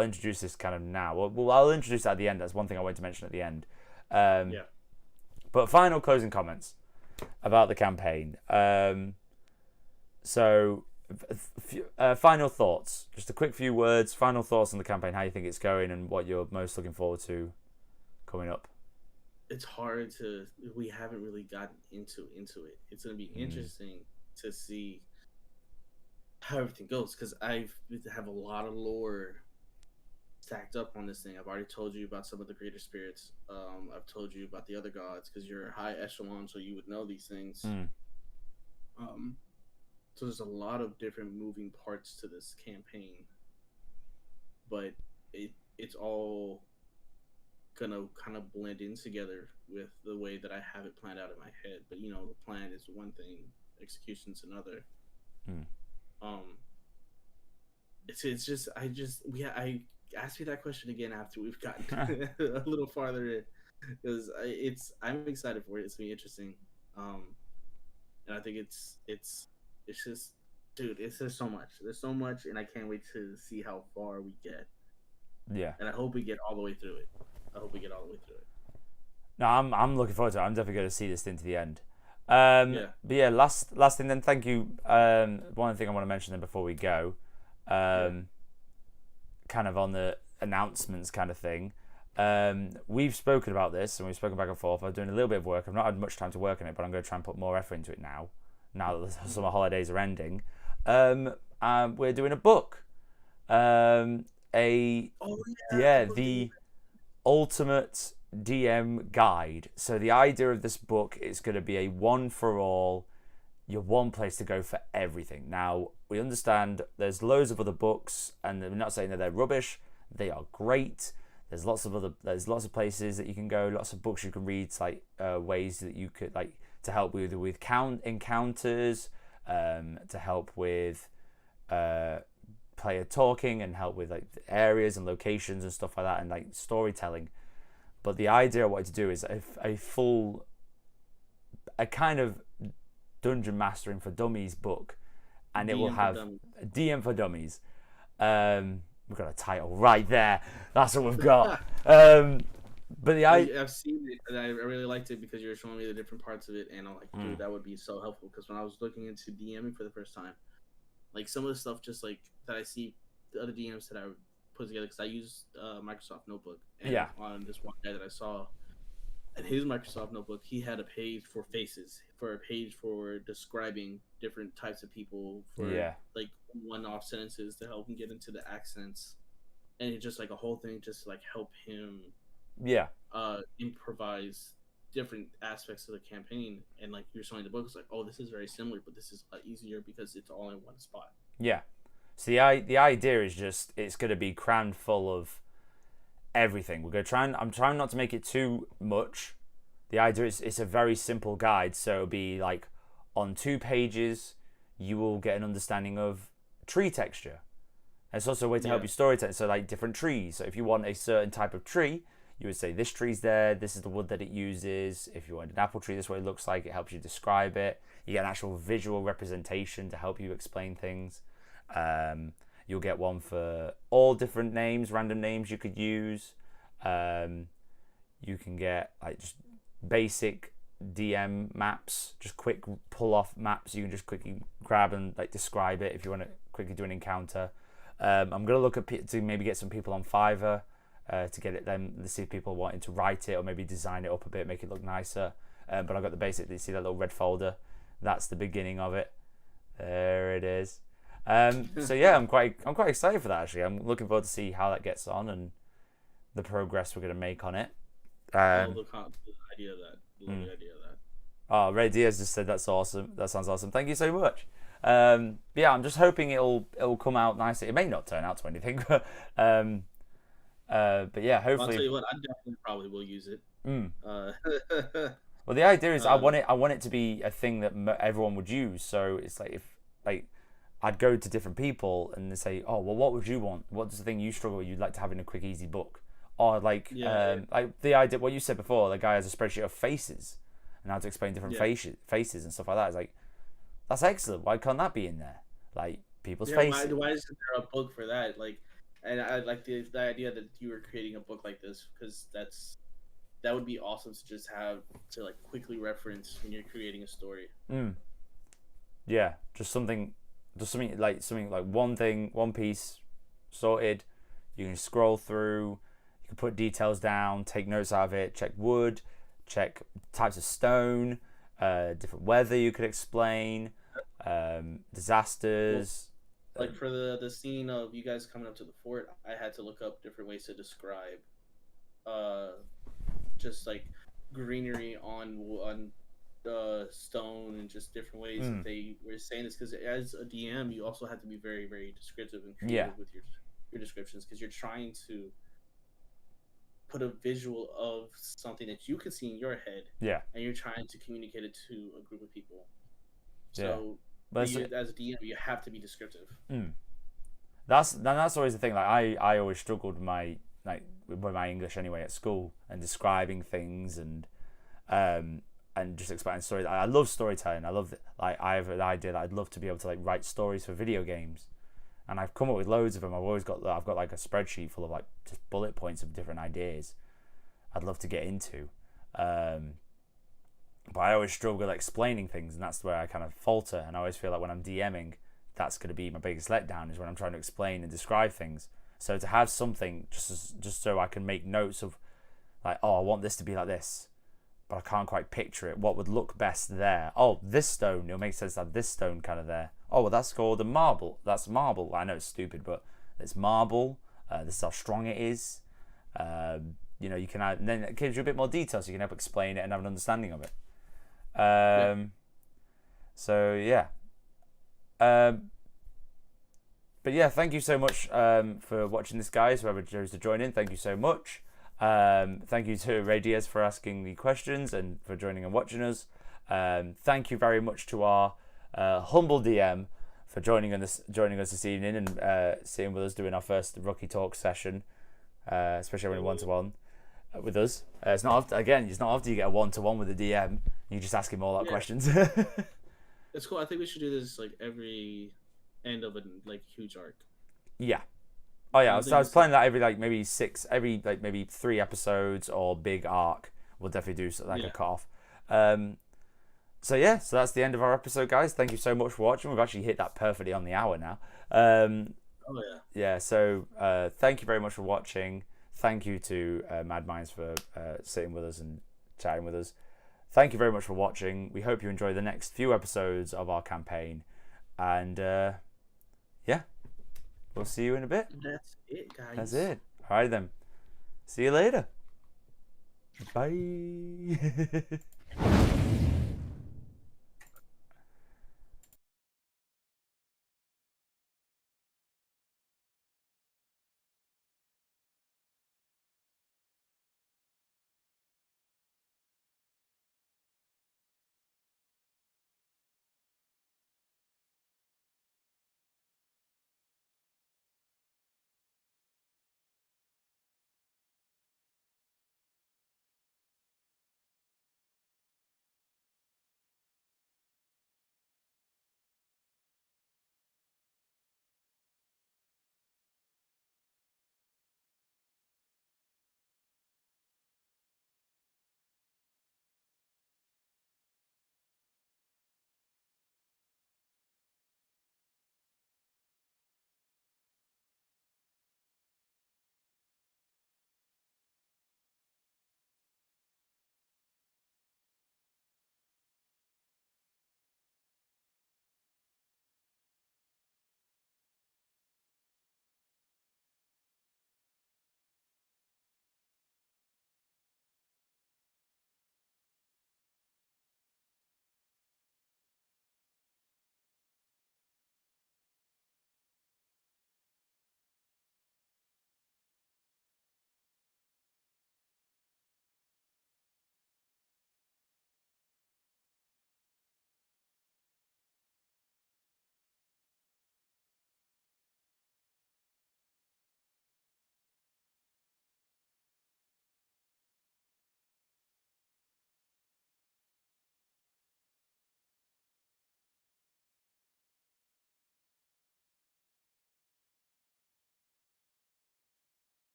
introduce this kind of now. Well, I'll introduce it at the end. That's one thing I wanted to mention at the end. Yeah. But final closing comments about the campaign. So, final thoughts. Just a quick few words. Final thoughts on the campaign. How you think it's going, and what you're most looking forward to coming up. It's hard to. We haven't really gotten into it. It's gonna be interesting to see how everything goes because I have a lot of lore stacked up on this thing. I've already told you about some of the greater spirits. I've told you about the other gods because you're high echelon, so you would know these things. Um, so there's a lot of different moving parts to this campaign, but it's all gonna kind of blend in together with the way that I have it planned out in my head. But you know, the plan is one thing, execution's another. Um, it's just I asked me that question again after we've gotten a little farther in because I'm excited for it. It's gonna be interesting. And I think it's just dude, there's so much. There's so much, and I can't wait to see how far we get. Yeah. And I hope we get all the way through it. No, I'm looking forward to it. I'm definitely going to see this thing to the end. Yeah. But yeah, last thing then. Thank you. One thing I want to mention then before we go, kind of on the announcements kind of thing. We've spoken about this and we've spoken back and forth. I'm doing a little bit of work. I've not had much time to work on it, but I'm going to try and put more effort into it now. Now that the summer holidays are ending, we're doing a book. The ultimate DM guide. So the idea of this book is going to be a one for all, your one place to go for everything. Now we understand there's loads of other books, and we're not saying that they're rubbish. They are great. There's lots of places that you can go, lots of books you can read, like ways that you could like to help with encounters, to help with player talking, and help with like areas and locations and stuff like that, and like storytelling. But the idea I wanted to do is a kind of dungeon mastering for dummies book, and it will have a DM for dummies. We've got a title right there. That's what we've got. But I've seen it and I really liked it because you were showing me the different parts of it, and I'm like, dude, that would be so helpful. Because when I was looking into DMing for the first time, like some of the stuff just like that I see the other DMs that I put together, because I use Microsoft Notebook, and on this one guy that I saw, and his Microsoft Notebook, he had a page for faces, for a page for describing different types of people, for like one-off sentences to help him get into the accents, and it's just like a whole thing just to like help him improvise different aspects of the campaign. And like you're showing the book, it's like, oh, this is very similar, but this is a lot easier because it's all in one spot. So the idea is just it's going to be crammed full of everything. We're going to I'm trying not to make it too much. The idea is it's a very simple guide, so it'll be like on 2 pages you will get an understanding of tree texture. And it's also a way to help you storytell. So like different trees. So if you want a certain type of tree, you would say this tree's there, this is the wood that it uses. If you want an apple tree, this is what it looks like. It helps you describe it. You get an actual visual representation to help you explain things. You'll get one for all different names, random names you could use. You can get like just basic DM maps, just quick pull off maps you can just quickly grab and like describe it if you want to quickly do an encounter. I'm gonna look to maybe get some people on Fiverr to get it. Then to see if people wanting to write it or maybe design it up a bit, make it look nicer. But I got the basic. You see that little red folder? That's the beginning of it. There it is. So yeah, I'm quite excited for that actually. I'm looking forward to see how that gets on and the progress we're gonna make on it. The idea of that. The idea of that. Oh, Ray Diaz just said that's awesome. That sounds awesome. Thank you so much. Yeah, I'm just hoping it'll come out nicely. It may not turn out to anything, but yeah, hopefully. I'll tell you what, I definitely probably will use it. Well, the idea is I want it to be a thing that everyone would use. So it's like if I'd go to different people and they say, oh well, what would you want? What's the thing you struggle with? You'd like to have in a quick, easy book, or like the idea what you said before. The guy has a spreadsheet of faces and how to explain different faces and stuff like that. It's like that's excellent. Why can't that be in there? Like people's faces. Why isn't there a book for that? Like, and I like the idea that you were creating a book like this because that would be awesome to just have to like quickly reference when you're creating a story. Yeah, just something like one piece sorted. You can scroll through. You can put details down, take notes out of it, check wood, check types of stone, different weather you could explain, disasters. Like for the scene of you guys coming up to the fort, I had to look up different ways to describe just like greenery on stone and just different ways that they were saying this, because as a DM you also have to be very, very descriptive and creative with your descriptions, because you're trying to put a visual of something that you can see in your head, and you're trying to communicate it to a group of people. So as a DM you have to be descriptive. That's always the thing. Like I always struggled with my English anyway at school and describing things and just explaining stories. I love storytelling. I love I have an idea that I'd love to be able to like write stories for video games, and I've come up with loads of them. I've got like a spreadsheet full of like just bullet points of different ideas I'd love to get into, but I always struggle explaining things, and that's where I kind of falter. And I always feel like when I'm DMing, that's going to be my biggest letdown, is when I'm trying to explain and describe things. So to have something just so I can make notes of like, oh, I want this to be like this, but I can't quite picture it. What would look best there? Oh, this stone. It'll make sense to have this stone kind of there. Oh, well, that's called a marble. That's marble. I know it's stupid, but it's marble. This is how strong it is. You can add, and then it gives you a bit more detail, so you can help explain it and have an understanding of it. So yeah. But yeah, thank you so much for watching this, guys. Whoever chose to join in, thank you so much. Thank you to Ray Diaz for asking the questions and for joining and watching us. Thank you very much to our humble DM for joining us this evening and sitting with us doing our first Rookie Talk session, especially when one-to-one with us. It's not after you get a one-to-one with a DM. You just ask him all that questions. It's cool. I think we should do this like every end of a huge arc. Yeah. Oh yeah. So I was planning that every maybe 3 episodes or big arc. We'll definitely do a cut off. So yeah. So that's the end of our episode, guys. Thank you so much for watching. We've actually hit that perfectly on the hour now. Yeah. So thank you very much for watching. Thank you to Mad Minds for sitting with us and chatting with us. Thank you very much for watching. We hope you enjoy the next few episodes of our campaign. And yeah, we'll see you in a bit. That's it, guys. That's it. All right then. See you later. Bye.